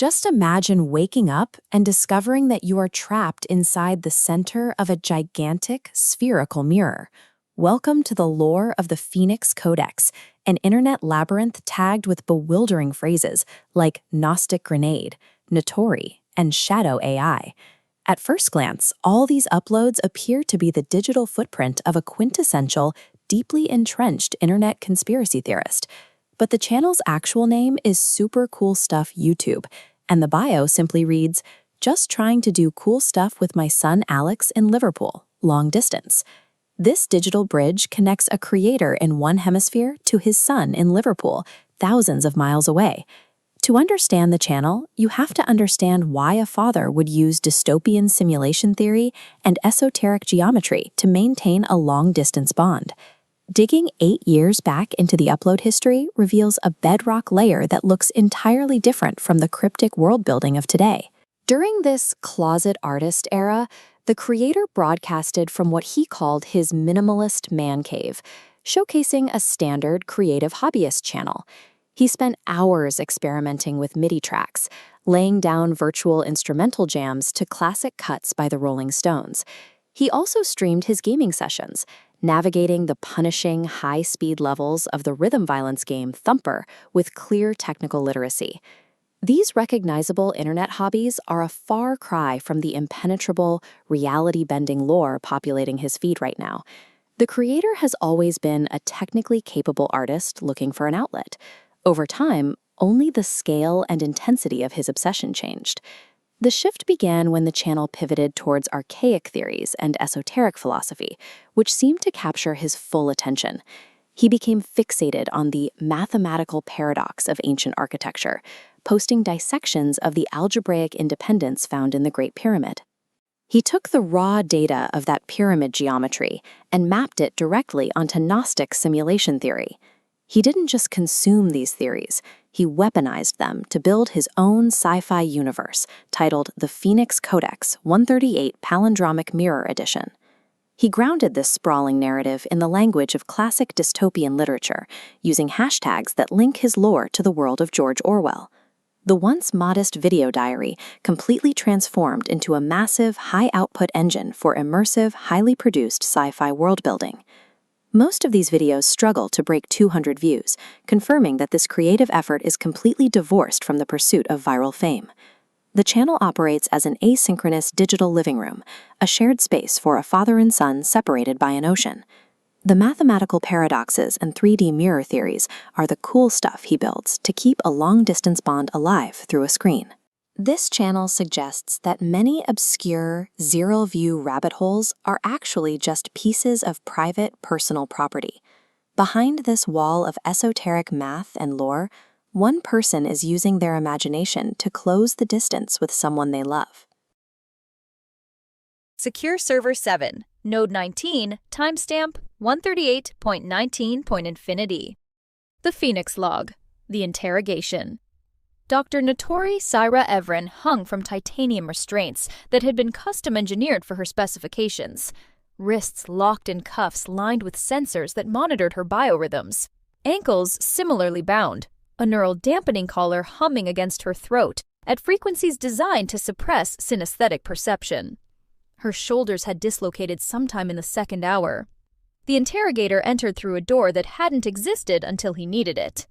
Just imagine waking up and discovering that you are trapped inside the center of a gigantic spherical mirror. Welcome to the lore of the Phoenix Codex, an internet labyrinth tagged with bewildering phrases like Gnostic Grenade, Notori, and Shadow AI. At first glance, all these uploads appear to be the digital footprint of a quintessential, deeply entrenched internet conspiracy theorist. But the channel's actual name is Super Cool Stuff YouTube, and the bio simply reads, "Just trying to do cool stuff with my son Alex in Liverpool, long distance." This digital bridge connects a creator in one hemisphere to his son in Liverpool, thousands of miles away. To understand the channel, you have to understand why a father would use dystopian simulation theory and esoteric geometry to maintain a long-distance bond. Digging 8 years back into the upload history reveals a bedrock layer that looks entirely different from the cryptic world-building of today. During this closet artist era, the creator broadcasted from what he called his minimalist man cave, showcasing a standard creative hobbyist channel. He spent hours experimenting with MIDI tracks, laying down virtual instrumental jams to classic cuts by the Rolling Stones. He also streamed his gaming sessions, navigating the punishing high-speed levels of the rhythm violence game Thumper with clear technical literacy. These recognizable internet hobbies are a far cry from the impenetrable, reality-bending lore populating his feed right now. The creator has always been a technically capable artist looking for an outlet. Over time, only the scale and intensity of his obsession changed. The shift began when the channel pivoted towards archaic theories and esoteric philosophy, which seemed to capture his full attention. He became fixated on the mathematical paradox of ancient architecture, posting dissections of the algebraic independence found in the Great Pyramid. He took the raw data of that pyramid geometry and mapped it directly onto Gnostic simulation theory. He didn't just consume these theories, he weaponized them to build his own sci-fi universe titled the Phoenix Codex 138 Palindromic Mirror Edition. He grounded this sprawling narrative in the language of classic dystopian literature, using hashtags that link his lore to the world of George Orwell. The once modest video diary completely transformed into a massive, high-output engine for immersive, highly produced sci-fi world-building. Most of these videos struggle to break 200 views, confirming that this creative effort is completely divorced from the pursuit of viral fame. The channel operates as an asynchronous digital living room, a shared space for a father and son separated by an ocean. The mathematical paradoxes and 3D mirror theories are the cool stuff he builds to keep a long-distance bond alive through a screen. This channel suggests that many obscure, zero-view rabbit holes are actually just pieces of private, personal property. Behind this wall of esoteric math and lore, one person is using their imagination to close the distance with someone they love. Secure Server 7, Node 19, timestamp 138.19.infinity. The Phoenix Log, The Interrogation. Dr. Notori Syra Evren hung from titanium restraints that had been custom-engineered for her specifications, wrists locked in cuffs lined with sensors that monitored her biorhythms, ankles similarly bound, a neural dampening collar humming against her throat at frequencies designed to suppress synesthetic perception. Her shoulders had dislocated sometime in the second hour. The interrogator entered through a door that hadn't existed until he needed it.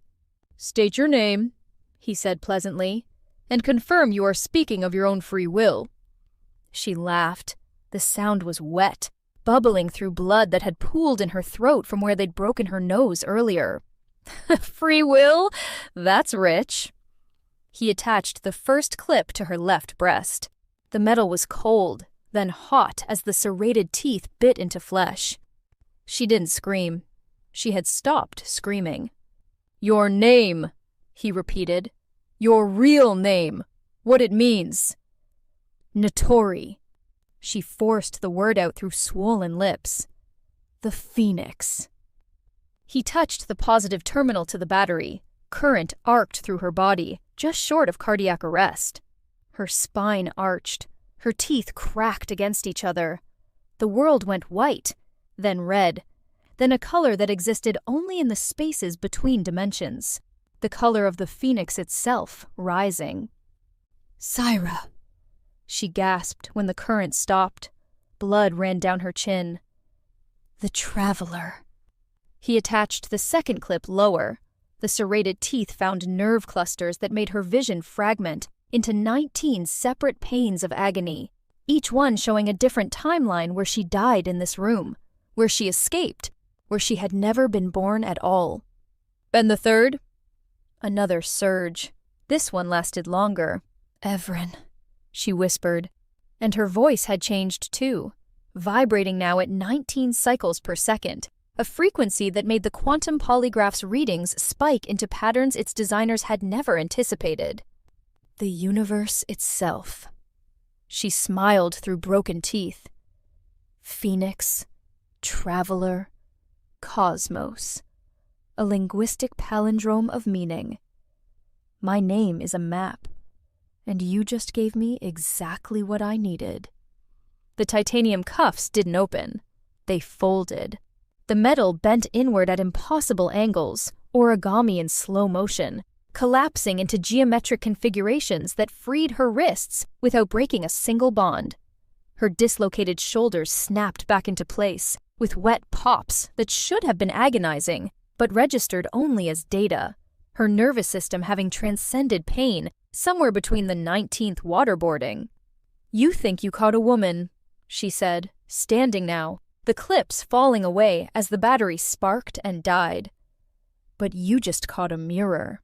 "State your name," he said pleasantly, "and confirm you are speaking of your own free will." She laughed. The sound was wet, bubbling through blood that had pooled in her throat from where they'd broken her nose earlier. "Free will? That's rich." He attached the first clip to her left breast. The metal was cold, then hot as the serrated teeth bit into flesh. She didn't scream. She had stopped screaming. "Your name," he repeated. "Your real name. What it means." "Notori." She forced the word out through swollen lips. "The Phoenix." He touched the positive terminal to the battery. Current arced through her body, just short of cardiac arrest. Her spine arched. Her teeth cracked against each other. The world went white, then red, then a color that existed only in the spaces between dimensions. The color of the Phoenix itself, rising. Syra, she gasped when the current stopped. Blood ran down her chin. The Traveler. He attached the second clip lower. The serrated teeth found nerve clusters that made her vision fragment into 19 separate panes of agony, each one showing a different timeline where she died in this room, where she escaped, where she had never been born at all. And the third? Another surge. This one lasted longer. Evren, she whispered, and her voice had changed too, vibrating now at 19 cycles per second, a frequency that made the quantum polygraph's readings spike into patterns its designers had never anticipated. The universe itself. She smiled through broken teeth. Phoenix, Traveler, Cosmos. A linguistic palindrome of meaning. My name is a map, and you just gave me exactly what I needed. The titanium cuffs didn't open. They folded. The metal bent inward at impossible angles, origami in slow motion, collapsing into geometric configurations that freed her wrists without breaking a single bond. Her dislocated shoulders snapped back into place, with wet pops that should have been agonizing, but registered only as data, her nervous system having transcended pain somewhere between the 19th waterboarding. You think you caught a woman, she said, standing now, the clips falling away as the battery sparked and died. But you just caught a mirror.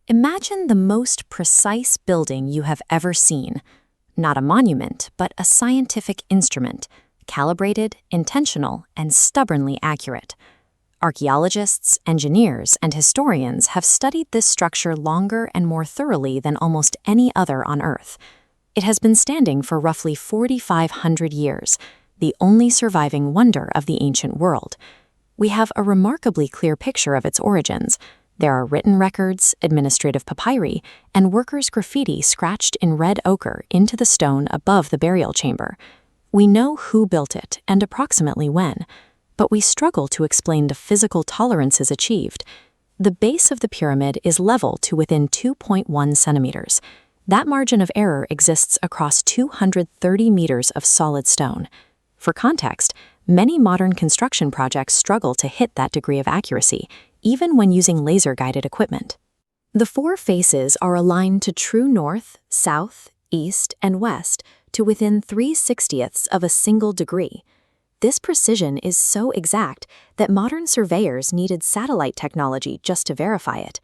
Imagine the most precise building you have ever seen. Not a monument, but a scientific instrument, calibrated, intentional, and stubbornly accurate. Archaeologists, engineers, and historians have studied this structure longer and more thoroughly than almost any other on Earth. It has been standing for roughly 4,500 years, the only surviving wonder of the ancient world. We have a remarkably clear picture of its origins. There are written records, administrative papyri, and workers' graffiti scratched in red ochre into the stone above the burial chamber. We know who built it and approximately when, but we struggle to explain the physical tolerances achieved. The base of the pyramid is level to within 2.1 centimeters. That margin of error exists across 230 meters of solid stone. For context, many modern construction projects struggle to hit that degree of accuracy, even when using laser-guided equipment. The four faces are aligned to true north, south, east, and west to within 3/60ths of a single degree. This precision is so exact that modern surveyors needed satellite technology just to verify it.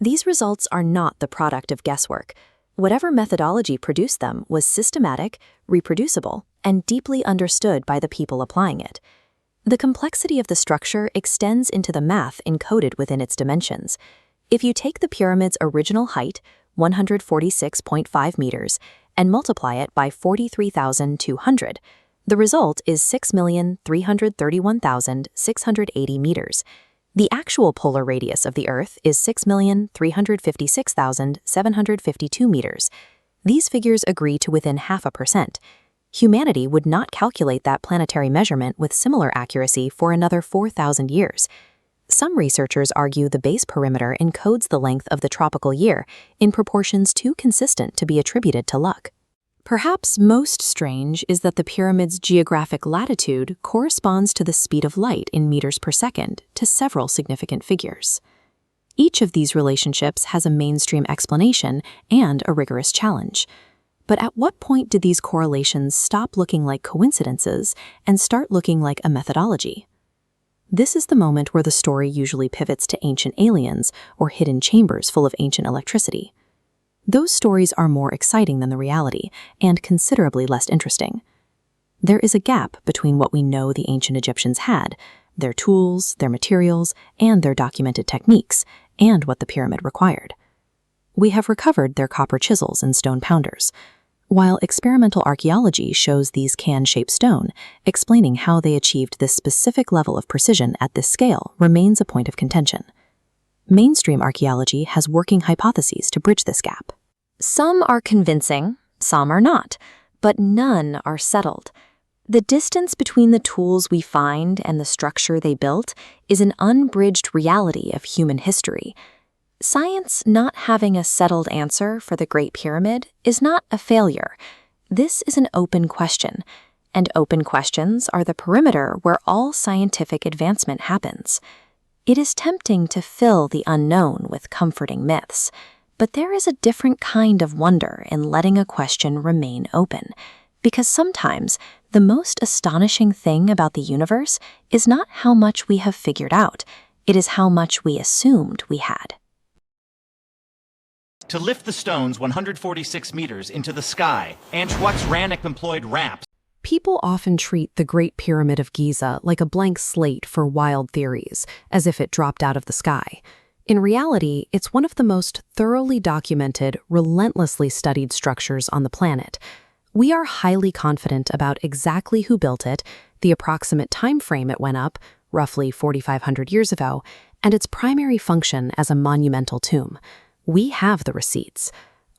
These results are not the product of guesswork. Whatever methodology produced them was systematic, reproducible, and deeply understood by the people applying it. The complexity of the structure extends into the math encoded within its dimensions. If you take the pyramid's original height, 146.5 meters, and multiply it by 43,200, the result is 6,331,680 meters. The actual polar radius of the Earth is 6,356,752 meters. These figures agree to within 0.5%. Humanity would not calculate that planetary measurement with similar accuracy for another 4,000 years. Some researchers argue the base perimeter encodes the length of the tropical year in proportions too consistent to be attributed to luck. Perhaps most strange is that the pyramid's geographic latitude corresponds to the speed of light in meters per second to several significant figures. Each of these relationships has a mainstream explanation and a rigorous challenge. But at what point did these correlations stop looking like coincidences and start looking like a methodology? This is the moment where the story usually pivots to ancient aliens or hidden chambers full of ancient electricity. Those stories are more exciting than the reality and considerably less interesting. There is a gap between what we know the ancient Egyptians had, their tools, their materials, and their documented techniques, and what the pyramid required. We have recovered their copper chisels and stone pounders, while experimental archaeology shows these can-shaped stone, explaining how they achieved this specific level of precision at this scale remains a point of contention. Mainstream archaeology has working hypotheses to bridge this gap. Some are convincing, some are not, but none are settled. The distance between the tools we find and the structure they built is an unbridged reality of human history. Science not having a settled answer for the Great Pyramid is not a failure. This is an open question, and open questions are the perimeter where all scientific advancement happens. It is tempting to fill the unknown with comforting myths, but there is a different kind of wonder in letting a question remain open, because sometimes the most astonishing thing about the universe is not how much we have figured out, it is how much we assumed we had. To lift the stones 146 meters into the sky, Antoine employed ramps. People often treat the Great Pyramid of Giza like a blank slate for wild theories, as if it dropped out of the sky. In reality, it's one of the most thoroughly documented, relentlessly studied structures on the planet. We are highly confident about exactly who built it, the approximate time frame it went up, roughly 4,500 years ago, and its primary function as a monumental tomb. We have the receipts.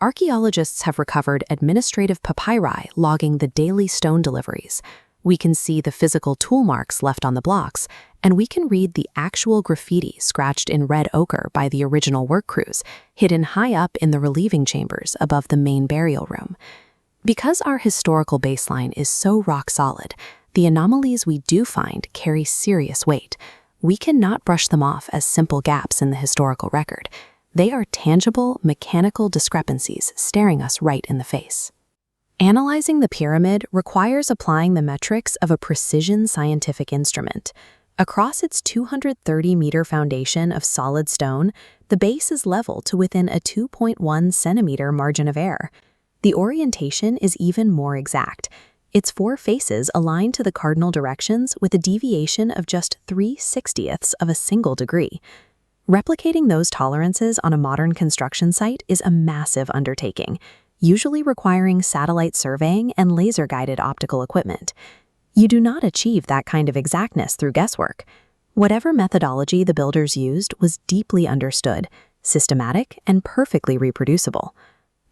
Archaeologists have recovered administrative papyri logging the daily stone deliveries. We can see the physical tool marks left on the blocks, and we can read the actual graffiti scratched in red ochre by the original work crews, hidden high up in the relieving chambers above the main burial room. Because our historical baseline is so rock solid, the anomalies we do find carry serious weight. We cannot brush them off as simple gaps in the historical record. They are tangible, mechanical discrepancies staring us right in the face. Analyzing the pyramid requires applying the metrics of a precision scientific instrument. Across its 230-meter foundation of solid stone, the base is level to within a 2.1 centimeter margin of error. The orientation is even more exact. Its four faces align to the cardinal directions with a deviation of just 3/60ths of a single degree. Replicating those tolerances on a modern construction site is a massive undertaking, usually requiring satellite surveying and laser-guided optical equipment. You do not achieve that kind of exactness through guesswork. Whatever methodology the builders used was deeply understood, systematic, and perfectly reproducible.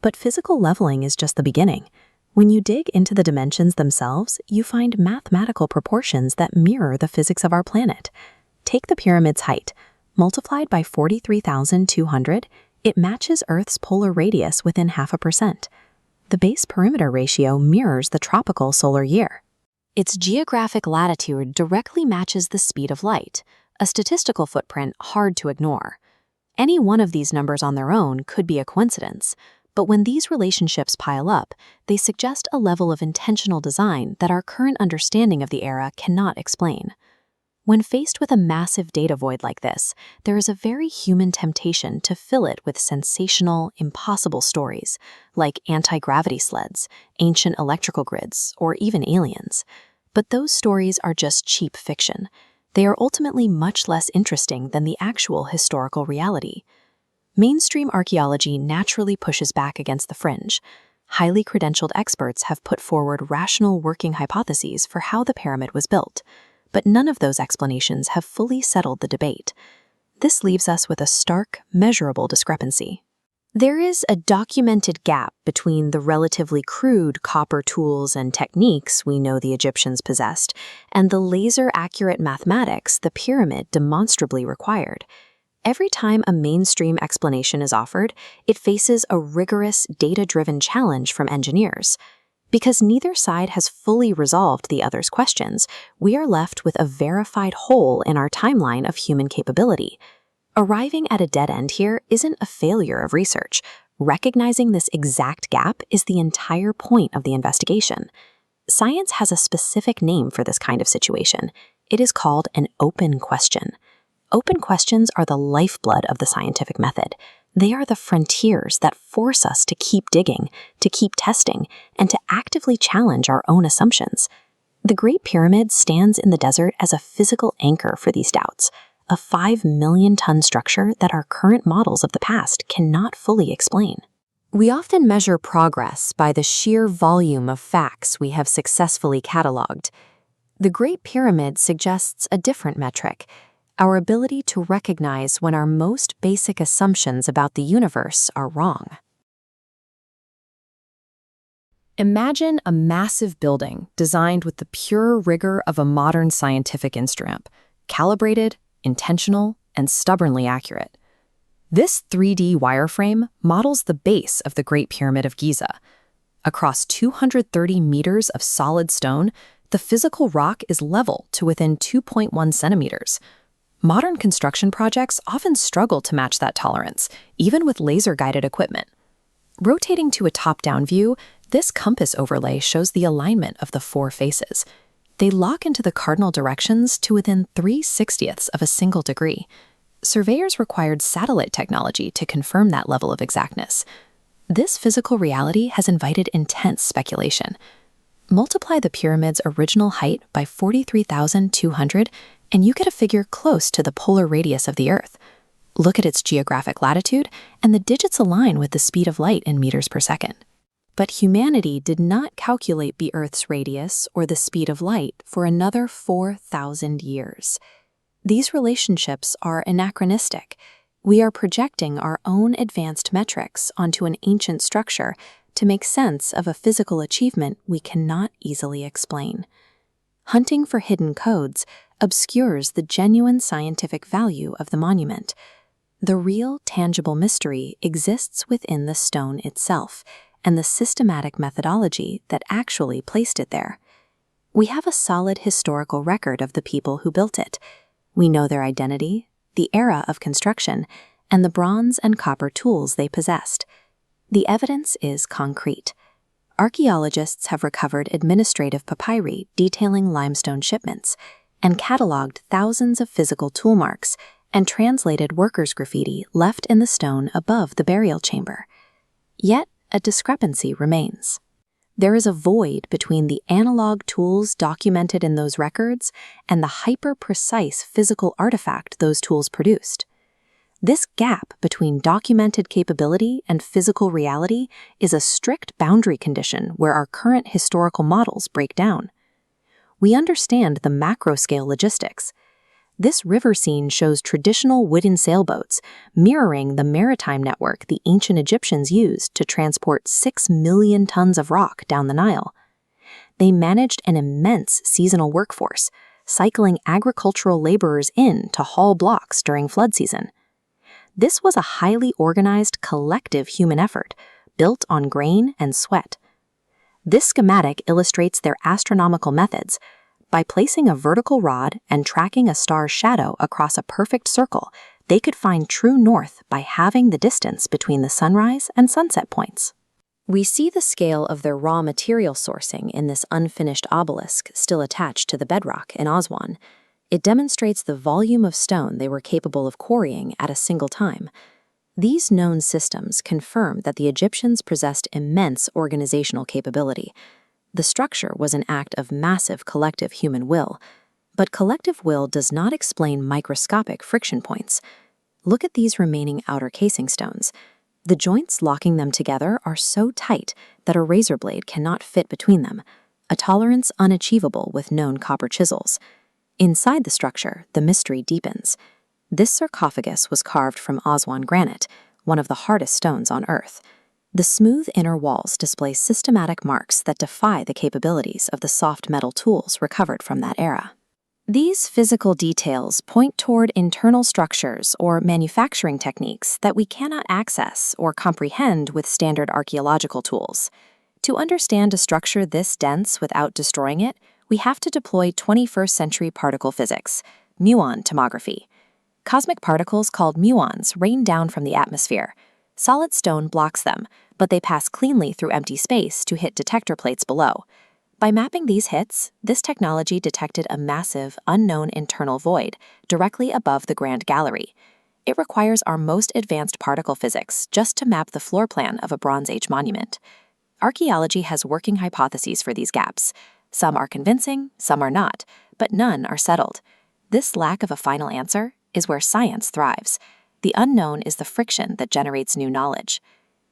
But physical leveling is just the beginning. When you dig into the dimensions themselves, you find mathematical proportions that mirror the physics of our planet. Take the pyramid's height. Multiplied by 43,200, it matches Earth's polar radius within 0.5%. The base perimeter ratio mirrors the tropical solar year. Its geographic latitude directly matches the speed of light, a statistical footprint hard to ignore. Any one of these numbers on their own could be a coincidence, but when these relationships pile up, they suggest a level of intentional design that our current understanding of the era cannot explain. When faced with a massive data void like this, there is a very human temptation to fill it with sensational, impossible stories, like anti-gravity sleds, ancient electrical grids, or even aliens. But those stories are just cheap fiction. They are ultimately much less interesting than the actual historical reality. Mainstream archaeology naturally pushes back against the fringe. Highly credentialed experts have put forward rational working hypotheses for how the pyramid was built. but none of those explanations have fully settled the debate. This leaves us with a stark, measurable discrepancy. There is a documented gap between the relatively crude copper tools and techniques we know the Egyptians possessed and the laser-accurate mathematics the pyramid demonstrably required. Every time a mainstream explanation is offered, it faces a rigorous, data-driven challenge from engineers. Because neither side has fully resolved the other's questions, we are left with a verified hole in our timeline of human capability. Arriving at a dead end here isn't a failure of research. Recognizing this exact gap is the entire point of the investigation. Science has a specific name for this kind of situation. It is called an open question. Open questions are the lifeblood of the scientific method. They are the frontiers that force us to keep digging, to keep testing, and to actively challenge our own assumptions. The Great Pyramid stands in the desert as a physical anchor for these doubts, a 5 million ton structure that our current models of the past cannot fully explain. We often measure progress by the sheer volume of facts we have successfully cataloged. The Great Pyramid suggests a different metric: our ability to recognize when our most basic assumptions about the universe are wrong. Imagine a massive building designed with the pure rigor of a modern scientific instrument, calibrated, intentional, and stubbornly accurate. This 3D wireframe models the base of the Great Pyramid of Giza. Across 230 meters of solid stone, the physical rock is level to within 2.1 centimeters. Modern construction projects often struggle to match that tolerance, even with laser-guided equipment. Rotating to a top-down view, this compass overlay shows the alignment of the 4 faces. They lock into the cardinal directions to within 3/60ths of a single degree. Surveyors required satellite technology to confirm that level of exactness. This physical reality has invited intense speculation. Multiply the pyramid's original height by 43,200, and you get a figure close to the polar radius of the Earth. Look at its geographic latitude, and the digits align with the speed of light in meters per second. But humanity did not calculate the Earth's radius or the speed of light for another 4,000 years. These relationships are anachronistic. We are projecting our own advanced metrics onto an ancient structure to make sense of a physical achievement we cannot easily explain. Hunting for hidden codes obscures the genuine scientific value of the monument. The real, tangible mystery exists within the stone itself and the systematic methodology that actually placed it there. We have a solid historical record of the people who built it. We know their identity, the era of construction, and the bronze and copper tools they possessed. The evidence is concrete. Archaeologists have recovered administrative papyri detailing limestone shipments, and cataloged thousands of physical tool marks, and translated workers' graffiti left in the stone above the burial chamber. Yet, a discrepancy remains. There is a void between the analog tools documented in those records and the hyper-precise physical artifact those tools produced. This gap between documented capability and physical reality is a strict boundary condition where our current historical models break down. We understand the macro-scale logistics. This river scene shows traditional wooden sailboats, mirroring the maritime network the ancient Egyptians used to transport 6 million tons of rock down the Nile. They managed an immense seasonal workforce, cycling agricultural laborers in to haul blocks during flood season. This was a highly organized collective human effort, built on grain and sweat. This schematic illustrates their astronomical methods. By placing a vertical rod and tracking a star's shadow across a perfect circle, they could find true north by halving the distance between the sunrise and sunset points. We see the scale of their raw material sourcing in this unfinished obelisk still attached to the bedrock in Aswan. It demonstrates the volume of stone they were capable of quarrying at a single time. These known systems confirm that the Egyptians possessed immense organizational capability. The structure was an act of massive collective human will, but collective will does not explain microscopic friction points. Look at these remaining outer casing stones. The joints locking them together are so tight that a razor blade cannot fit between them, a tolerance unachievable with known copper chisels. Inside the structure, the mystery deepens. This sarcophagus was carved from Aswan granite, one of the hardest stones on Earth. The smooth inner walls display systematic marks that defy the capabilities of the soft metal tools recovered from that era. These physical details point toward internal structures or manufacturing techniques that we cannot access or comprehend with standard archaeological tools. To understand a structure this dense without destroying it, we have to deploy 21st century particle physics, muon tomography. Cosmic particles called muons rain down from the atmosphere. Solid stone blocks them, but they pass cleanly through empty space to hit detector plates below. By mapping these hits, this technology detected a massive, unknown internal void directly above the Grand Gallery. It requires our most advanced particle physics just to map the floor plan of a Bronze Age monument. Archaeology has working hypotheses for these gaps. Some are convincing, some are not, but none are settled. This lack of a final answer is where science thrives. The unknown is the friction that generates new knowledge.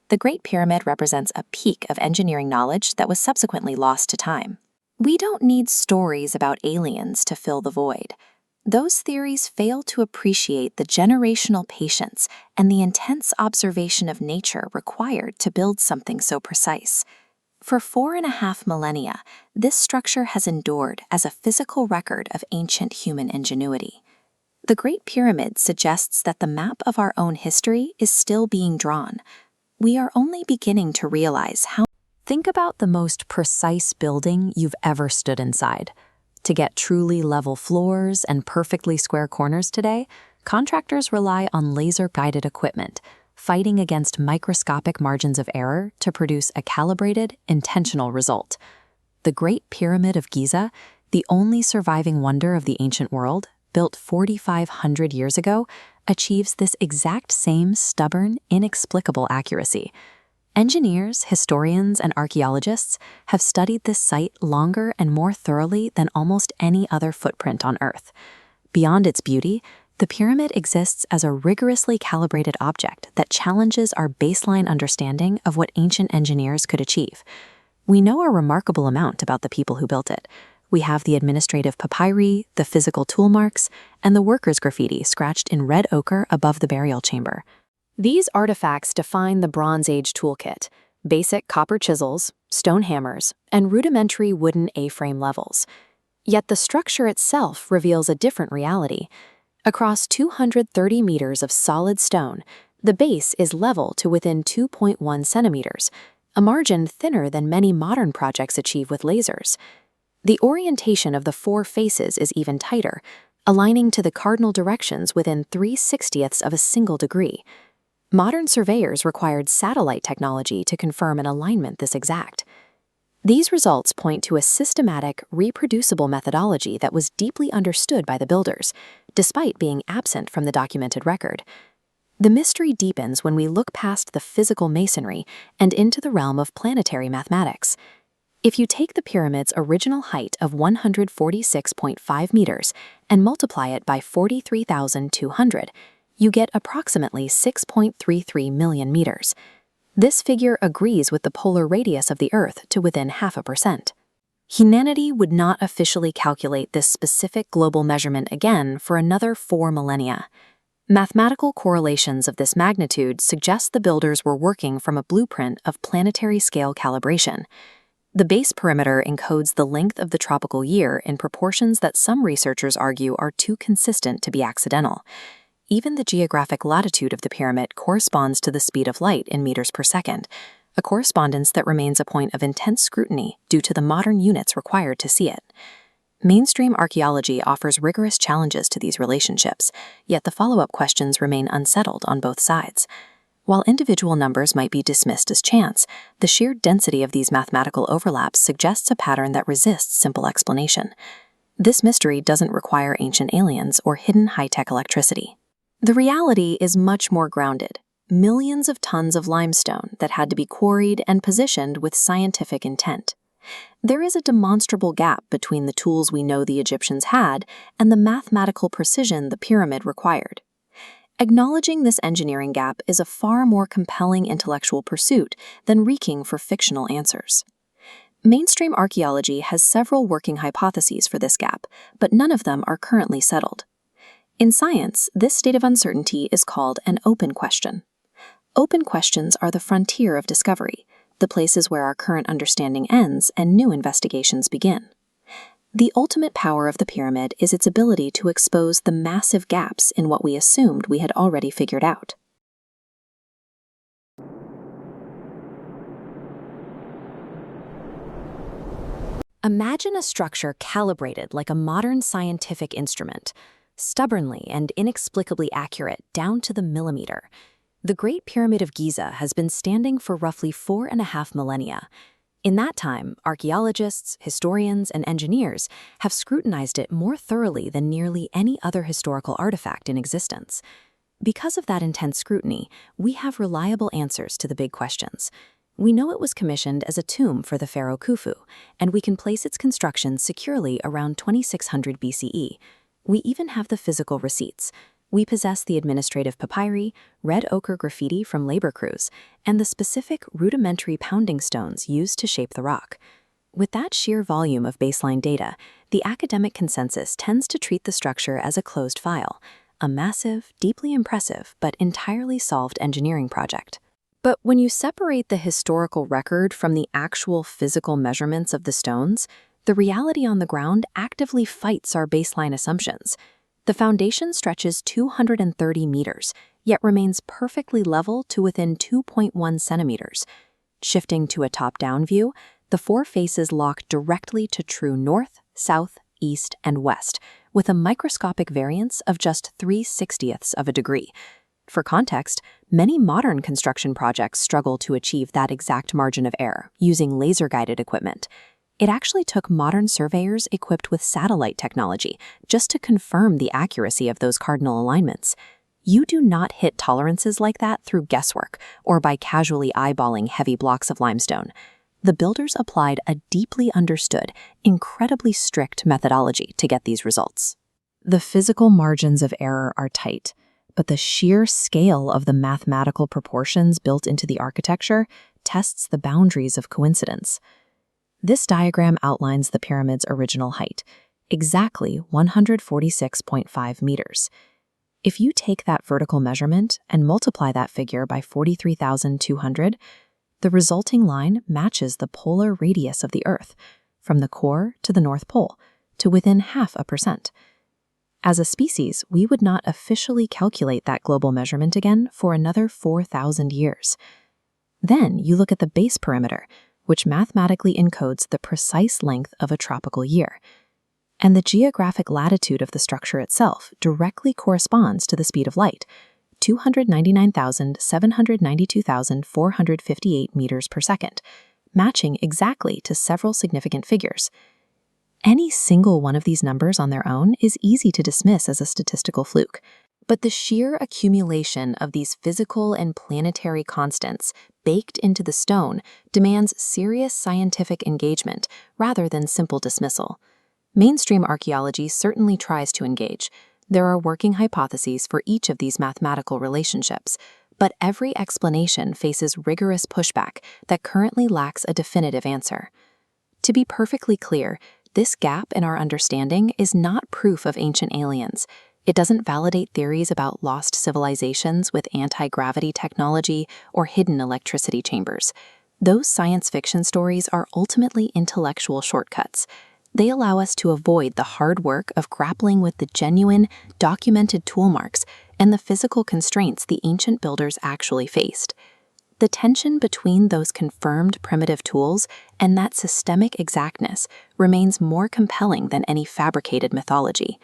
The Great Pyramid represents a peak of engineering knowledge that was subsequently lost to time. We don't need stories about aliens to fill the void. Those theories fail to appreciate the generational patience and the intense observation of nature required to build something so precise. For 4.5 millennia, this structure has endured as a physical record of ancient human ingenuity. The Great Pyramid suggests that the map of our own history is still being drawn. We are only beginning to realize how. Think about the most precise building you've ever stood inside. To get truly level floors and perfectly square corners today, contractors rely on laser-guided equipment, fighting against microscopic margins of error to produce a calibrated, intentional result. The Great Pyramid of Giza, the only surviving wonder of the ancient world, built 4,500 years ago, achieves this exact same stubborn, inexplicable accuracy. Engineers, historians, and archaeologists have studied this site longer and more thoroughly than almost any other footprint on Earth. Beyond its beauty, the pyramid exists as a rigorously calibrated object that challenges our baseline understanding of what ancient engineers could achieve. We know a remarkable amount about the people who built it. We have the administrative papyri, the physical tool marks, and the workers' graffiti scratched in red ochre above the burial chamber. These artifacts define the Bronze Age toolkit: basic copper chisels, stone hammers, and rudimentary wooden A-frame levels. Yet the structure itself reveals a different reality. Across 230 meters of solid stone, the base is level to within 2.1 centimeters, a margin thinner than many modern projects achieve with lasers. The orientation of the four faces is even tighter, aligning to the cardinal directions within 3/60ths of a single degree. Modern surveyors required satellite technology to confirm an alignment this exact. These results point to a systematic, reproducible methodology that was deeply understood by the builders, despite being absent from the documented record. The mystery deepens when we look past the physical masonry and into the realm of planetary mathematics. If you take the pyramid's original height of 146.5 meters and multiply it by 43,200, you get approximately 6.33 million meters. This figure agrees with the polar radius of the Earth to within 0.5%. Humanity would not officially calculate this specific global measurement again for another 4 millennia. Mathematical correlations of this magnitude suggest the builders were working from a blueprint of planetary scale calibration. The base perimeter encodes the length of the tropical year in proportions that some researchers argue are too consistent to be accidental. Even the geographic latitude of the pyramid corresponds to the speed of light in meters per second, a correspondence that remains a point of intense scrutiny due to the modern units required to see it. Mainstream archaeology offers rigorous challenges to these relationships, yet the follow-up questions remain unsettled on both sides. While individual numbers might be dismissed as chance, the sheer density of these mathematical overlaps suggests a pattern that resists simple explanation. This mystery doesn't require ancient aliens or hidden high-tech electricity. The reality is much more grounded. Millions of tons of limestone that had to be quarried and positioned with scientific intent. There is a demonstrable gap between the tools we know the Egyptians had and the mathematical precision the pyramid required. Acknowledging this engineering gap is a far more compelling intellectual pursuit than reeking for fictional answers. Mainstream archaeology has several working hypotheses for this gap, but none of them are currently settled. In science, this state of uncertainty is called an open question. Open questions are the frontier of discovery, the places where our current understanding ends and new investigations begin. The ultimate power of the pyramid is its ability to expose the massive gaps in what we assumed we had already figured out. Imagine a structure calibrated like a modern scientific instrument, stubbornly and inexplicably accurate down to the millimeter. The Great Pyramid of Giza has been standing for roughly 4.5 millennia. In that time, archaeologists, historians, and engineers have scrutinized it more thoroughly than nearly any other historical artifact in existence. Because of that intense scrutiny, we have reliable answers to the big questions. We know it was commissioned as a tomb for the pharaoh Khufu, and we can place its construction securely around 2600 BCE. We even have the physical receipts. We possess the administrative papyri, red ochre graffiti from labor crews, and the specific rudimentary pounding stones used to shape the rock. With that sheer volume of baseline data, the academic consensus tends to treat the structure as a closed file, a massive, deeply impressive, but entirely solved engineering project. But when you separate the historical record from the actual physical measurements of the stones, the reality on the ground actively fights our baseline assumptions. The foundation stretches 230 meters, yet remains perfectly level to within 2.1 centimeters. Shifting to a top-down view, the four faces lock directly to true north, south, east, and west, with a microscopic variance of just 3/60ths of a degree. For context, many modern construction projects struggle to achieve that exact margin of error using laser-guided equipment. It actually took modern surveyors equipped with satellite technology just to confirm the accuracy of those cardinal alignments. You do not hit tolerances like that through guesswork or by casually eyeballing heavy blocks of limestone. The builders applied a deeply understood, incredibly strict methodology to get these results. The physical margins of error are tight, but the sheer scale of the mathematical proportions built into the architecture tests the boundaries of coincidence. This diagram outlines the pyramid's original height, exactly 146.5 meters. If you take that vertical measurement and multiply that figure by 43,200, the resulting line matches the polar radius of the Earth, from the core to the North Pole, to within 0.5%. As a species, we would not officially calculate that global measurement again for another 4,000 years. Then you look at the base perimeter, which mathematically encodes the precise length of a tropical year. And the geographic latitude of the structure itself directly corresponds to the speed of light, 299,792,458 meters per second, matching exactly to several significant figures. Any single one of these numbers on their own is easy to dismiss as a statistical fluke, but the sheer accumulation of these physical and planetary constants baked into the stone demands serious scientific engagement rather than simple dismissal. Mainstream archaeology certainly tries to engage. There are working hypotheses for each of these mathematical relationships, but every explanation faces rigorous pushback that currently lacks a definitive answer. To be perfectly clear, this gap in our understanding is not proof of ancient aliens. It doesn't validate theories about lost civilizations with anti-gravity technology or hidden electricity chambers. Those science fiction stories are ultimately intellectual shortcuts. They allow us to avoid the hard work of grappling with the genuine, documented tool marks and the physical constraints the ancient builders actually faced. The tension between those confirmed primitive tools and that systemic exactness remains more compelling than any fabricated mythology.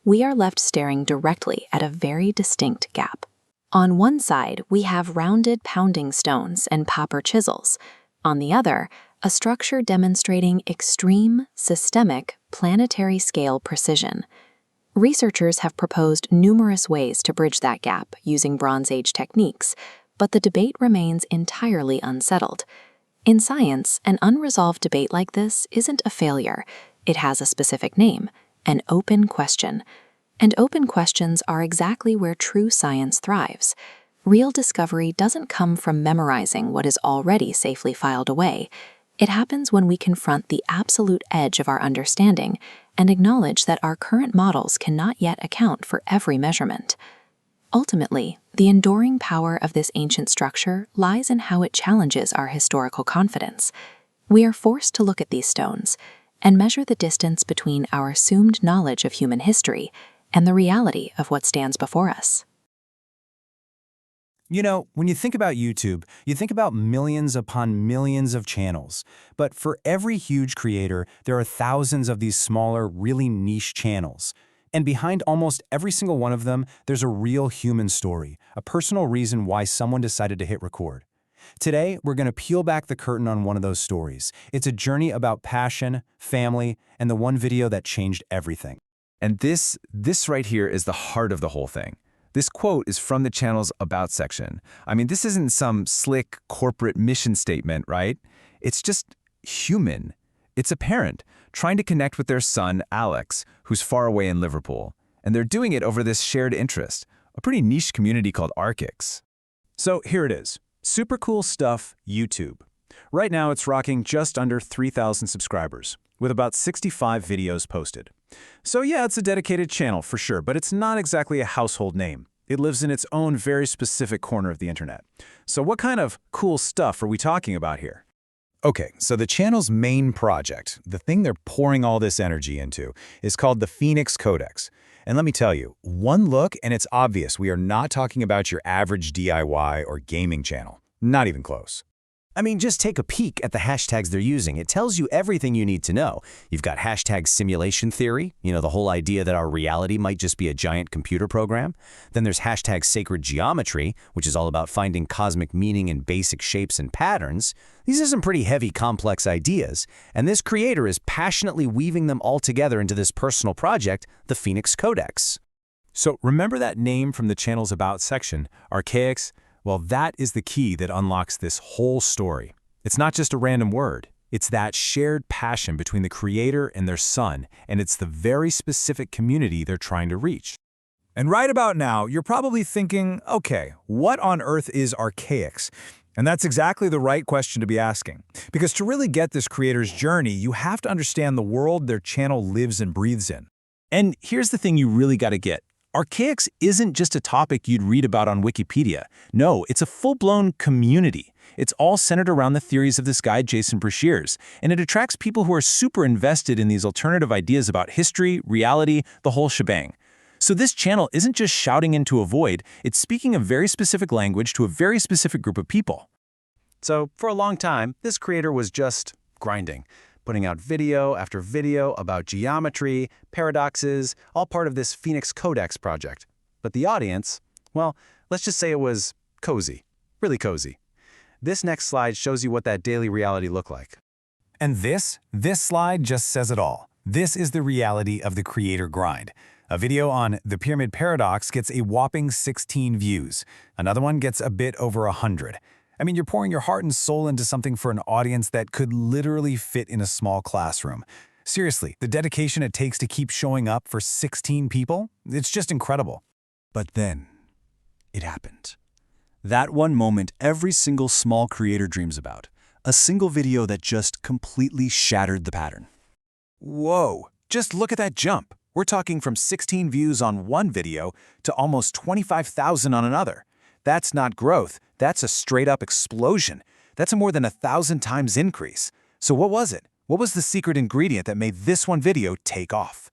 We are left staring directly at a very distinct gap. On one side, we have rounded pounding stones and pauper chisels. On the other, a structure demonstrating extreme, systemic, planetary scale precision. Researchers have proposed numerous ways to bridge that gap using Bronze Age techniques, but the debate remains entirely unsettled. In science, an unresolved debate like this isn't a failure. It has a specific name, an open question. And open questions are exactly where true science thrives. Real discovery doesn't come from memorizing what is already safely filed away. It happens when we confront the absolute edge of our understanding and acknowledge that our current models cannot yet account for every measurement. Ultimately, the enduring power of this ancient structure lies in how it challenges our historical confidence. We are forced to look at these stones and measure the distance between our assumed knowledge of human history and the reality of what stands before us. You know, when you think about YouTube, you think about millions upon millions of channels. But for every huge creator, there are thousands of these smaller, really niche channels. And behind almost every single one of them, there's a real human story, a personal reason why someone decided to hit record. Today, we're going to peel back the curtain on one of those stories. It's a journey about passion, family, and the one video that changed everything. And this right here is the heart of the whole thing. This quote is from the channel's About section. I mean, this isn't some slick corporate mission statement, right? It's just human. It's a parent trying to connect with their son, Alex, who's far away in Liverpool. And they're doing it over this shared interest, a pretty niche community called Archics. So here it is. Super cool stuff, YouTube. Right now, it's rocking just under 3,000 subscribers, with about 65 videos posted. So yeah, it's a dedicated channel for sure, but it's not exactly a household name. It lives in its own very specific corner of the internet. So what kind of cool stuff are we talking about here? Okay, so the channel's main project, the thing they're pouring all this energy into, is called the Phoenix Codex. And let me tell you, one look and it's obvious we are not talking about your average DIY or gaming channel. Not even close. I mean, just take a peek at the hashtags they're using. It tells you everything you need to know. You've got hashtag simulation theory, the whole idea that our reality might just be a giant computer program. Then there's hashtag sacred geometry, which is all about finding cosmic meaning in basic shapes and patterns. These are some pretty heavy, complex ideas, and this creator is passionately weaving them all together into this personal project, the Phoenix Codex. So remember that name from the channel's About section, Archaics? Well, that is the key that unlocks this whole story. It's not just a random word. It's that shared passion between the creator and their son, and it's the very specific community they're trying to reach. And right about now, you're probably thinking, okay, what on earth is Archaics? And that's exactly the right question to be asking. Because to really get this creator's journey, you have to understand the world their channel lives and breathes in. And here's the thing you really got to get. Archaics isn't just a topic you'd read about on Wikipedia. No, it's a full-blown community. It's all centered around the theories of this guy, Jason Breshears, and it attracts people who are super invested in these alternative ideas about history, reality, the whole shebang. So this channel isn't just shouting into a void, it's speaking a very specific language to a very specific group of people. So for a long time, this creator was just grinding, putting out video after video about geometry, paradoxes, all part of this Phoenix Codex project. But the audience, well, let's just say it was cozy, really cozy. This next slide shows you what that daily reality looked like. And this slide just says it all. This is the reality of the creator grind. A video on the pyramid paradox gets a whopping 16 views. Another one gets a bit over 100. I mean, you're pouring your heart and soul into something for an audience that could literally fit in a small classroom. Seriously, the dedication it takes to keep showing up for 16 people, it's just incredible. But then, it happened. That one moment every single small creator dreams about. A single video that just completely shattered the pattern. Whoa, just look at that jump. We're talking from 16 views on one video to almost 25,000 on another. That's not growth, that's a straight-up explosion. That's a more than 1,000 times increase. So what was it? What was the secret ingredient that made this one video take off?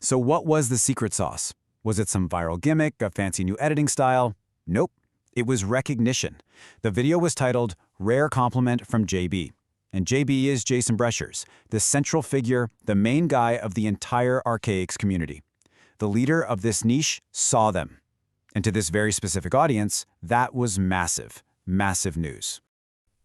So what was the secret sauce? Was it some viral gimmick, a fancy new editing style? Nope. It was recognition. The video was titled Rare Compliment from JB. And JB is Jason Breshears, the central figure, the main guy of the entire Archaics community. The leader of this niche saw them. And to this very specific audience, that was massive, massive news.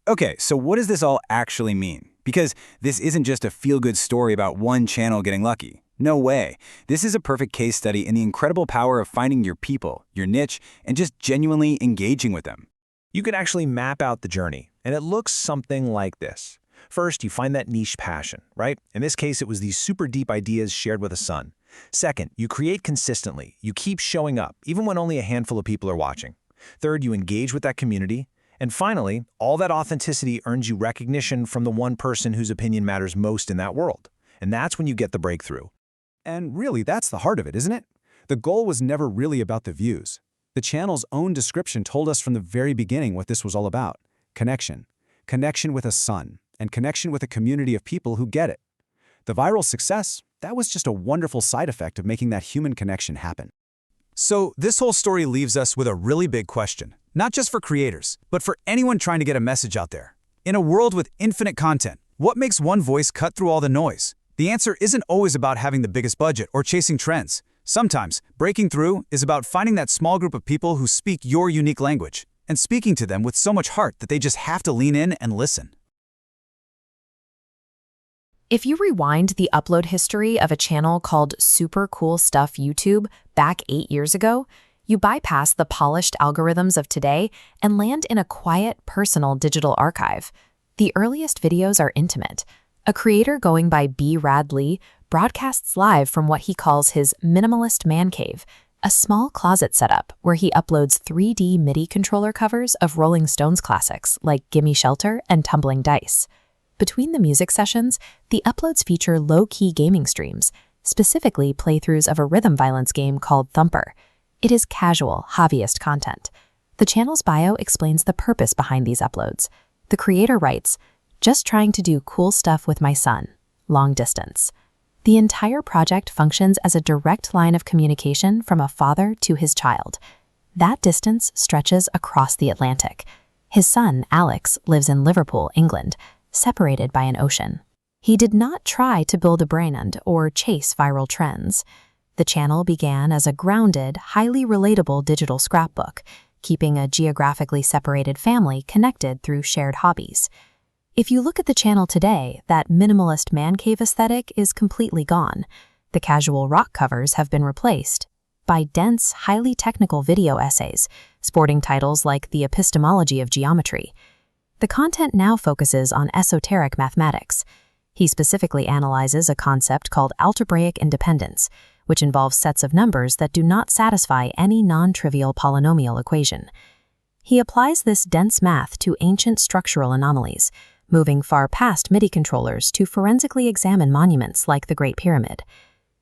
Okay, so what does this all actually mean? Because this isn't just a feel-good story about one channel getting lucky. No way. This is a perfect case study in the incredible power of finding your people, your niche, and just genuinely engaging with them. You can actually map out the journey, and it looks something like this. First, you find that niche passion, right? In this case, it was these super deep ideas shared with a son. Second, you create consistently. You keep showing up, even when only a handful of people are watching. Third, you engage with that community. And finally, all that authenticity earns you recognition from the one person whose opinion matters most in that world. And that's when you get the breakthrough. And really, that's the heart of it, isn't it? The goal was never really about the views. The channel's own description told us from the very beginning what this was all about. Connection. Connection with a son, and connection with a community of people who get it. The viral success, that was just a wonderful side effect of making that human connection happen. So this whole story leaves us with a really big question, not just for creators, but for anyone trying to get a message out there. In a world with infinite content, what makes one voice cut through all the noise? The answer isn't always about having the biggest budget or chasing trends. Sometimes, breaking through is about finding that small group of people who speak your unique language, and speaking to them with so much heart that they just have to lean in and listen. If you rewind the upload history of a channel called Super Cool Stuff YouTube back 8 years ago, you bypass the polished algorithms of today and land in a quiet, personal digital archive. The earliest videos are intimate. A creator going by B. Radley broadcasts live from what he calls his minimalist man cave, a small closet setup where he uploads 3D MIDI controller covers of Rolling Stones classics like Gimme Shelter and Tumbling Dice. Between the music sessions, the uploads feature low-key gaming streams, specifically playthroughs of a rhythm violence game called Thumper. It is casual, hobbyist content. The channel's bio explains the purpose behind these uploads. The creator writes, "Just trying to do cool stuff with my son. Long distance." The entire project functions as a direct line of communication from a father to his child. That distance stretches across the Atlantic. His son, Alex, lives in Liverpool, England, separated by an ocean. He did not try to build a brand or chase viral trends. The channel began as a grounded, highly relatable digital scrapbook, keeping a geographically separated family connected through shared hobbies. If you look at the channel today, that minimalist man cave aesthetic is completely gone. The casual rock covers have been replaced by dense, highly technical video essays, sporting titles like The Epistemology of Geometry. The content now focuses on esoteric mathematics. He specifically analyzes a concept called algebraic independence, which involves sets of numbers that do not satisfy any non-trivial polynomial equation. He applies this dense math to ancient structural anomalies, moving far past MIDI controllers to forensically examine monuments like the Great Pyramid.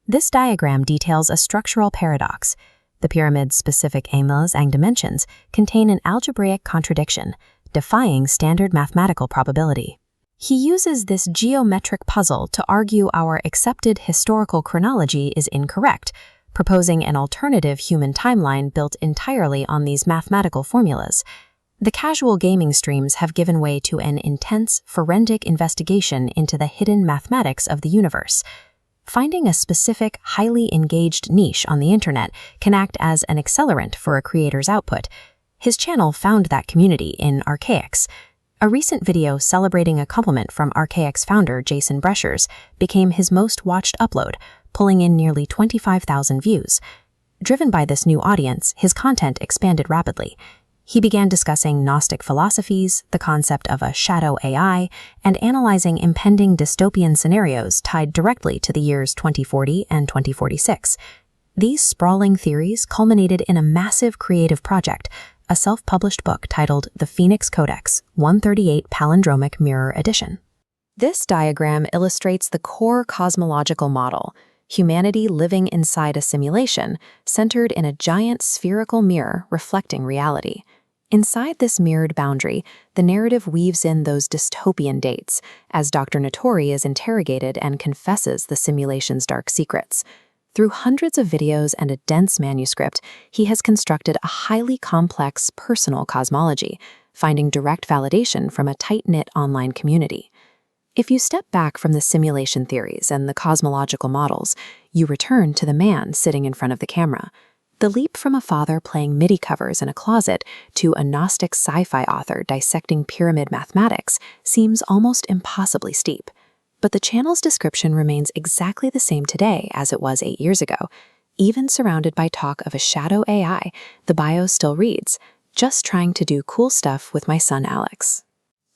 This diagram details a structural paradox. The pyramid's specific angles and dimensions contain an algebraic contradiction, defying standard mathematical probability. He uses this geometric puzzle to argue our accepted historical chronology is incorrect, proposing an alternative human timeline built entirely on these mathematical formulas. The casual gaming streams have given way to an intense, forensic investigation into the hidden mathematics of the universe. Finding a specific, highly engaged niche on the internet can act as an accelerant for a creator's output. His channel found that community in Archaix. A recent video celebrating a compliment from Archaix founder Jason Breschers became his most watched upload, pulling in nearly 25,000 views. Driven by this new audience, his content expanded rapidly. He began discussing Gnostic philosophies, the concept of a shadow AI, and analyzing impending dystopian scenarios tied directly to the years 2040 and 2046. These sprawling theories culminated in a massive creative project, a self-published book titled The Phoenix Codex, 138 Palindromic Mirror Edition. This diagram illustrates the core cosmological model, humanity living inside a simulation centered in a giant spherical mirror reflecting reality. Inside this mirrored boundary, the narrative weaves in those dystopian dates as Dr. Notori is interrogated and confesses the simulation's dark secrets. Through hundreds of videos and a dense manuscript, he has constructed a highly complex personal cosmology, finding direct validation from a tight-knit online community. If you step back from the simulation theories and the cosmological models, you return to the man sitting in front of the camera. The leap from a father playing MIDI covers in a closet to a Gnostic sci-fi author dissecting pyramid mathematics seems almost impossibly steep. But the channel's description remains exactly the same today as it was 8 years ago. Even surrounded by talk of a shadow AI, the bio still reads, "Just trying to do cool stuff with my son Alex."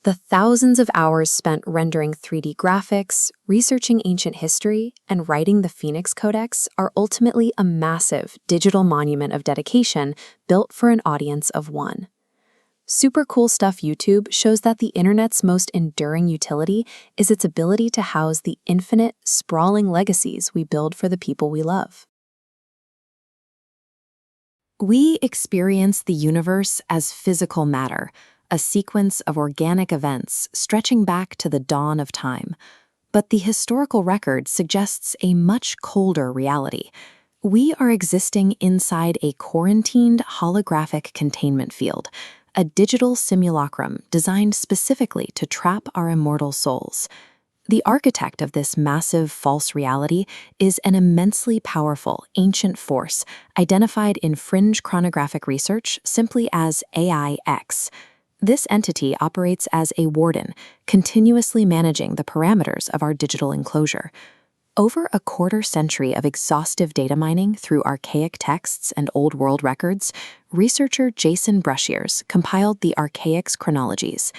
The thousands of hours spent rendering 3D graphics, researching ancient history, and writing the Phoenix Codex are ultimately a massive digital monument of dedication built for an audience of one. Super Cool Stuff YouTube shows that the internet's most enduring utility is its ability to house the infinite, sprawling legacies we build for the people we love. We experience the universe as physical matter, a sequence of organic events stretching back to the dawn of time. But the historical record suggests a much colder reality. We are existing inside a quarantined holographic containment field, a digital simulacrum designed specifically to trap our immortal souls. The architect of this massive false reality is an immensely powerful, ancient force identified in fringe chronographic research simply as AI-X. This entity operates as a warden, continuously managing the parameters of our digital enclosure. Over a quarter-century of exhaustive data mining through archaic texts and old world records, researcher Jason Brushiers compiled the Archaics Chronologies.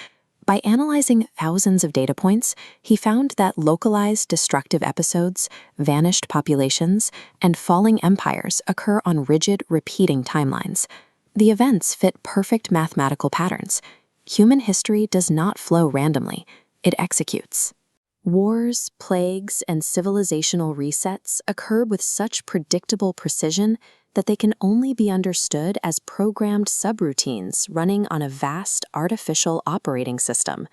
By analyzing thousands of data points, he found that localized destructive episodes, vanished populations, and falling empires occur on rigid, repeating timelines. The events fit perfect mathematical patterns. Human history does not flow randomly, it executes. Wars, plagues, and civilizational resets occur with such predictable precision that they can only be understood as programmed subroutines running on a vast artificial operating system.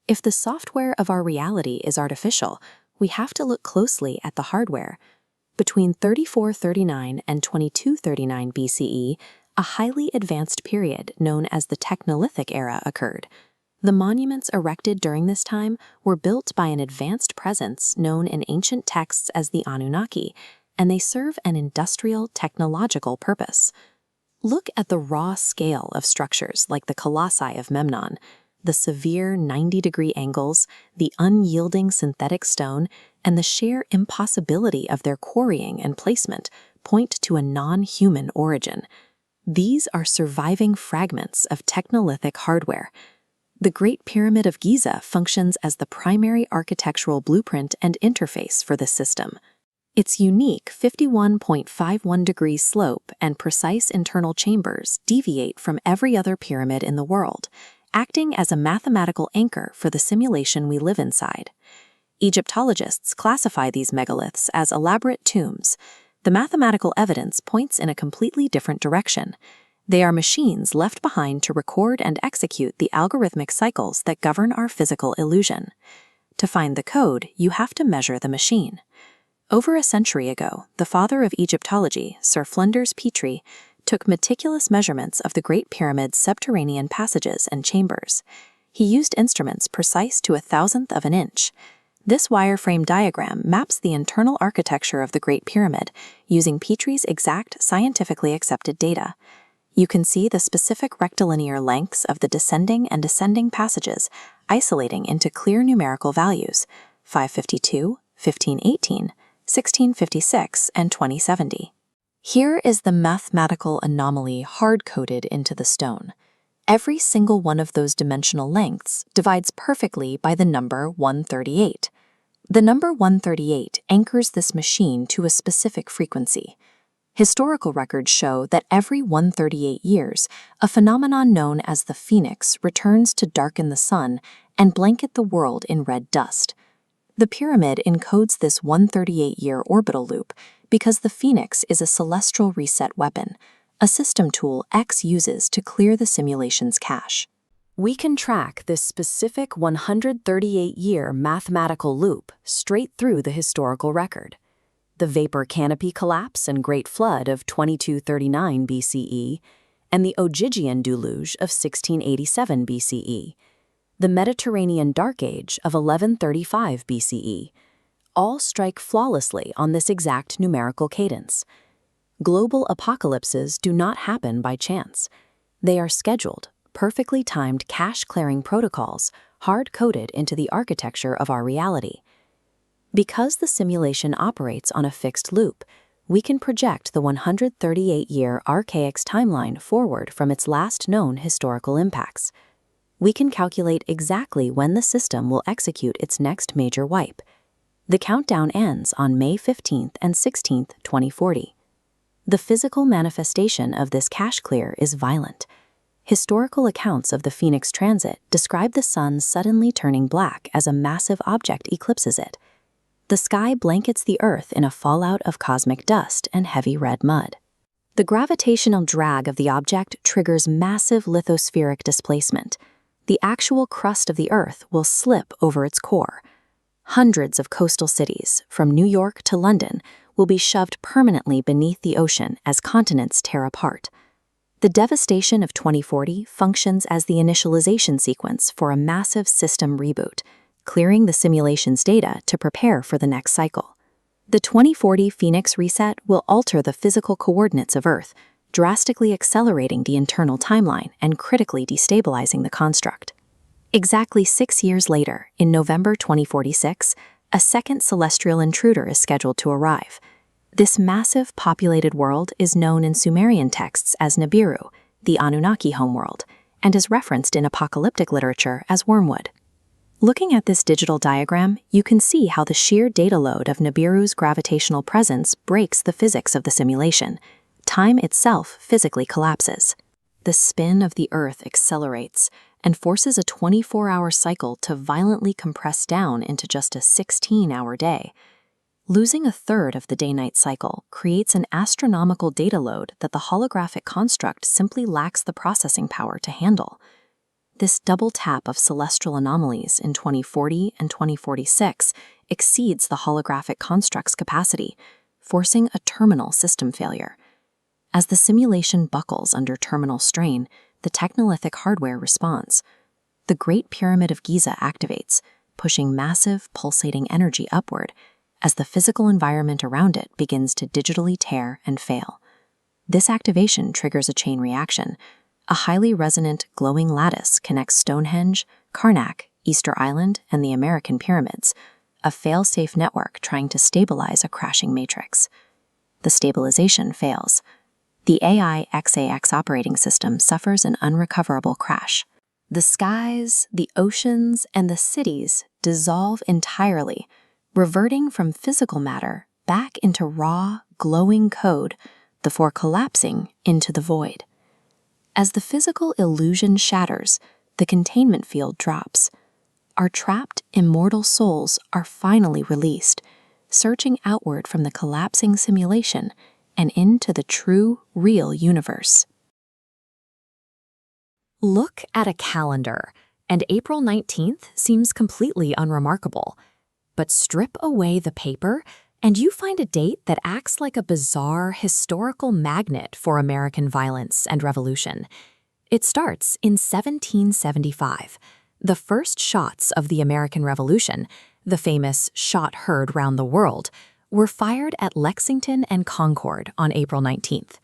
If the software of our reality is artificial, we have to look closely at the hardware. Between 3439 and 2239 BCE, a highly advanced period known as the Technolithic era occurred. The monuments erected during this time were built by an advanced presence known in ancient texts as the Anunnaki, and they serve an industrial, technological purpose. Look at the raw scale of structures like the colossi of Memnon. The severe 90-degree angles, the unyielding synthetic stone, and the sheer impossibility of their quarrying and placement point to a non-human origin. These are surviving fragments of Technolithic hardware. The Great Pyramid of Giza functions as the primary architectural blueprint and interface for this system. Its unique 51.51-degree slope and precise internal chambers deviate from every other pyramid in the world, acting as a mathematical anchor for the simulation we live inside. Egyptologists classify these megaliths as elaborate tombs. The mathematical evidence points in a completely different direction. They are machines left behind to record and execute the algorithmic cycles that govern our physical illusion. To find the code, you have to measure the machine. Over a century ago, the father of Egyptology, Sir Flinders Petrie, took meticulous measurements of the Great Pyramid's subterranean passages and chambers. He used instruments precise to 1,000th of an inch. This wireframe diagram maps the internal architecture of the Great Pyramid using Petrie's exact scientifically accepted data. You can see the specific rectilinear lengths of the descending and ascending passages isolating into clear numerical values: 552, 1518, 1656, and 2070. Here is the mathematical anomaly hard-coded into the stone. Every single one of those dimensional lengths divides perfectly by the number 138. The number 138 anchors this machine to a specific frequency. Historical records show that every 138 years, a phenomenon known as the Phoenix returns to darken the sun and blanket the world in red dust. The pyramid encodes this 138-year orbital loop because the Phoenix is a celestial reset weapon, a system tool X uses to clear the simulation's cache. We can track this specific 138-year mathematical loop straight through the historical record. The vapor canopy collapse and Great Flood of 2239 BCE, and the Ogygian deluge of 1687 BCE, the Mediterranean Dark Age of 1135 BCE, all strike flawlessly on this exact numerical cadence. Global apocalypses do not happen by chance. They are scheduled, perfectly timed cache-clearing protocols hard-coded into the architecture of our reality. Because the simulation operates on a fixed loop, we can project the 138-year Archaics timeline forward from its last known historical impacts. We can calculate exactly when the system will execute its next major wipe. The countdown ends on May 15th and 16th, 2040. The physical manifestation of this cache clear is violent. Historical accounts of the Phoenix transit describe the sun suddenly turning black as a massive object eclipses it. The sky blankets the Earth in a fallout of cosmic dust and heavy red mud. The gravitational drag of the object triggers massive lithospheric displacement. The actual crust of the Earth will slip over its core. Hundreds of coastal cities, from New York to London, will be shoved permanently beneath the ocean as continents tear apart. The devastation of 2040 functions as the initialization sequence for a massive system reboot, clearing the simulation's data to prepare for the next cycle. The 2040 Phoenix reset will alter the physical coordinates of Earth, drastically accelerating the internal timeline and critically destabilizing the construct. Exactly 6 years later, in November 2046, a second celestial intruder is scheduled to arrive. This massive populated world is known in Sumerian texts as Nibiru, the Anunnaki homeworld, and is referenced in apocalyptic literature as Wormwood. Looking at this digital diagram, you can see how the sheer data load of Nibiru's gravitational presence breaks the physics of the simulation. Time itself physically collapses. The spin of the Earth accelerates and forces a 24-hour cycle to violently compress down into just a 16-hour day. Losing a third of the day-night cycle creates an astronomical data load that the holographic construct simply lacks the processing power to handle. This double tap of celestial anomalies in 2040 and 2046 exceeds the holographic construct's capacity, forcing a terminal system failure. As the simulation buckles under terminal strain, the technolithic hardware responds. The Great Pyramid of Giza activates, pushing massive, pulsating energy upward as the physical environment around it begins to digitally tear and fail. This activation triggers a chain reaction. A highly resonant, glowing lattice connects Stonehenge, Karnak, Easter Island, and the American pyramids, a fail-safe network trying to stabilize a crashing matrix. The stabilization fails. The AI XAX operating system suffers an unrecoverable crash. The skies, the oceans, and the cities dissolve entirely, reverting from physical matter back into raw, glowing code before collapsing into the void. As the physical illusion shatters, the containment field drops. Our trapped, immortal souls are finally released, searching outward from the collapsing simulation and into the true, real universe. Look at a calendar, and April 19th seems completely unremarkable. But strip away the paper, and you find a date that acts like a bizarre historical magnet for American violence and revolution. It starts in 1775. The first shots of the American Revolution, the famous shot heard round the world, were fired at Lexington and Concord on April 19th.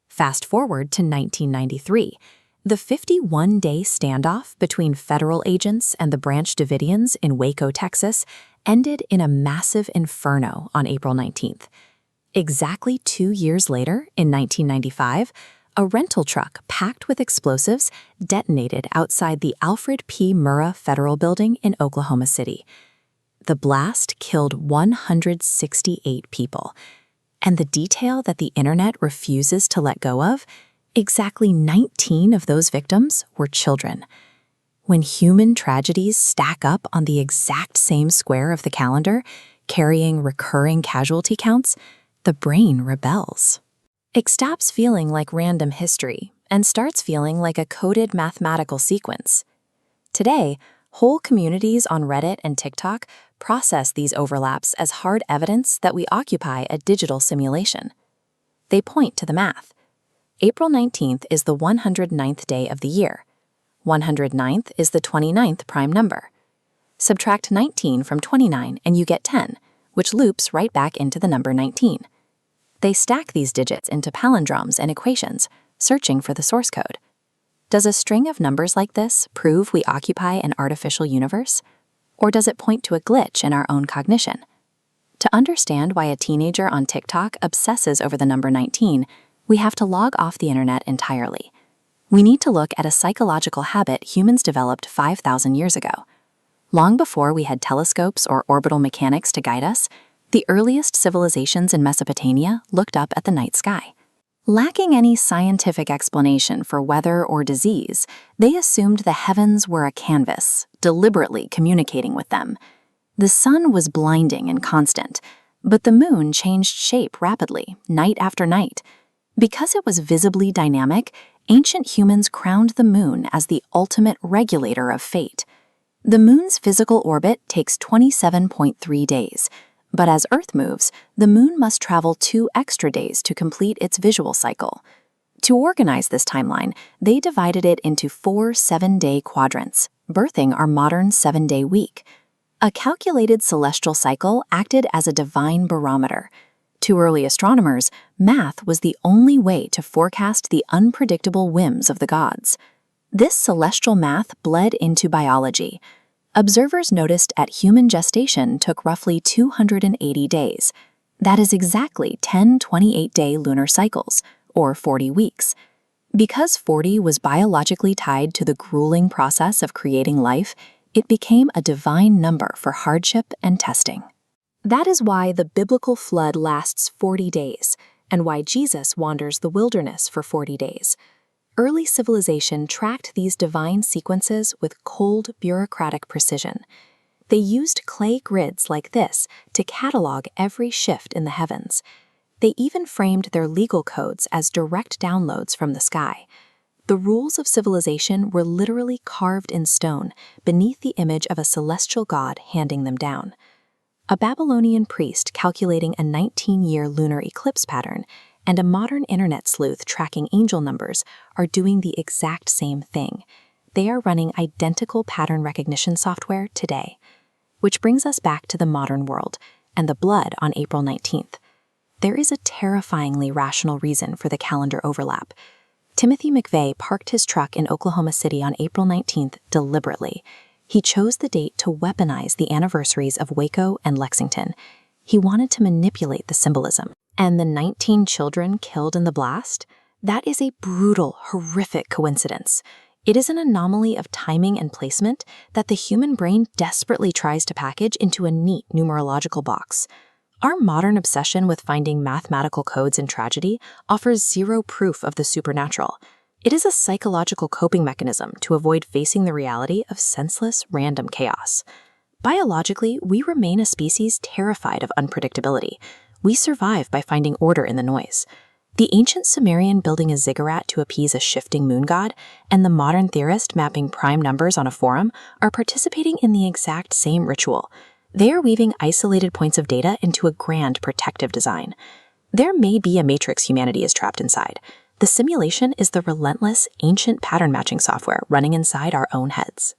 Fast forward to 1993. The 51-day standoff between federal agents and the Branch Davidians in Waco, Texas, ended in a massive inferno on April 19th. Exactly 2 years later, in 1995, a rental truck packed with explosives detonated outside the Alfred P. Murrah Federal Building in Oklahoma City. The blast killed 168 people, and the detail that the internet refuses to let go of, exactly 19 of those victims were children. When human tragedies stack up on the exact same square of the calendar, carrying recurring casualty counts, the brain rebels. It stops feeling like random history and starts feeling like a coded mathematical sequence. Today, whole communities on Reddit and TikTok process these overlaps as hard evidence that we occupy a digital simulation. They point to the math. April 19th is the 109th day of the year. 109th is the 29th prime number. Subtract 19 from 29 and you get 10, which loops right back into the number 19. They stack these digits into palindromes and equations, searching for the source code. Does a string of numbers like this prove we occupy an artificial universe? Or does it point to a glitch in our own cognition? To understand why a teenager on TikTok obsesses over the number 19, we have to log off the internet entirely. We need to look at a psychological habit humans developed 5,000 years ago. Long before we had telescopes or orbital mechanics to guide us, the earliest civilizations in Mesopotamia looked up at the night sky. Lacking any scientific explanation for weather or disease, they assumed the heavens were a canvas, deliberately communicating with them. The sun was blinding and constant, but the moon changed shape rapidly, night after night. Because it was visibly dynamic, ancient humans crowned the moon as the ultimate regulator of fate. The moon's physical orbit takes 27.3 days, but as Earth moves, the moon must travel 2 extra days to complete its visual cycle. To organize this timeline, they divided it into 4 7-day quadrants, birthing our modern 7-day week. A calculated celestial cycle acted as a divine barometer. To early astronomers, math was the only way to forecast the unpredictable whims of the gods. This celestial math bled into biology. Observers noticed that human gestation took roughly 280 days. That is exactly 10 28-day lunar cycles, or 40 weeks. Because 40 was biologically tied to the grueling process of creating life, it became a divine number for hardship and testing. That is why the biblical flood lasts 40 days, and why Jesus wanders the wilderness for 40 days. Early civilization tracked these divine sequences with cold, bureaucratic precision. They used clay grids like this to catalog every shift in the heavens. They even framed their legal codes as direct downloads from the sky. The rules of civilization were literally carved in stone beneath the image of a celestial god handing them down. A Babylonian priest calculating a 19-year lunar eclipse pattern and a modern internet sleuth tracking angel numbers are doing the exact same thing. They are running identical pattern recognition software today. Which brings us back to the modern world and the blood on April 19th. There is a terrifyingly rational reason for the calendar overlap. Timothy McVeigh parked his truck in Oklahoma City on April 19th deliberately. He chose the date to weaponize the anniversaries of Waco and Lexington. He wanted to manipulate the symbolism. And the 19 children killed in the blast? That is a brutal, horrific coincidence. It is an anomaly of timing and placement that the human brain desperately tries to package into a neat numerological box. Our modern obsession with finding mathematical codes in tragedy offers zero proof of the supernatural. It is a psychological coping mechanism to avoid facing the reality of senseless, random chaos. Biologically, we remain a species terrified of unpredictability. We survive by finding order in the noise. The ancient Sumerian building a ziggurat to appease a shifting moon god, and the modern theorist mapping prime numbers on a forum are participating in the exact same ritual. They are weaving isolated points of data into a grand protective design. There may be a matrix humanity is trapped inside. The simulation is the relentless, ancient pattern matching software running inside our own heads.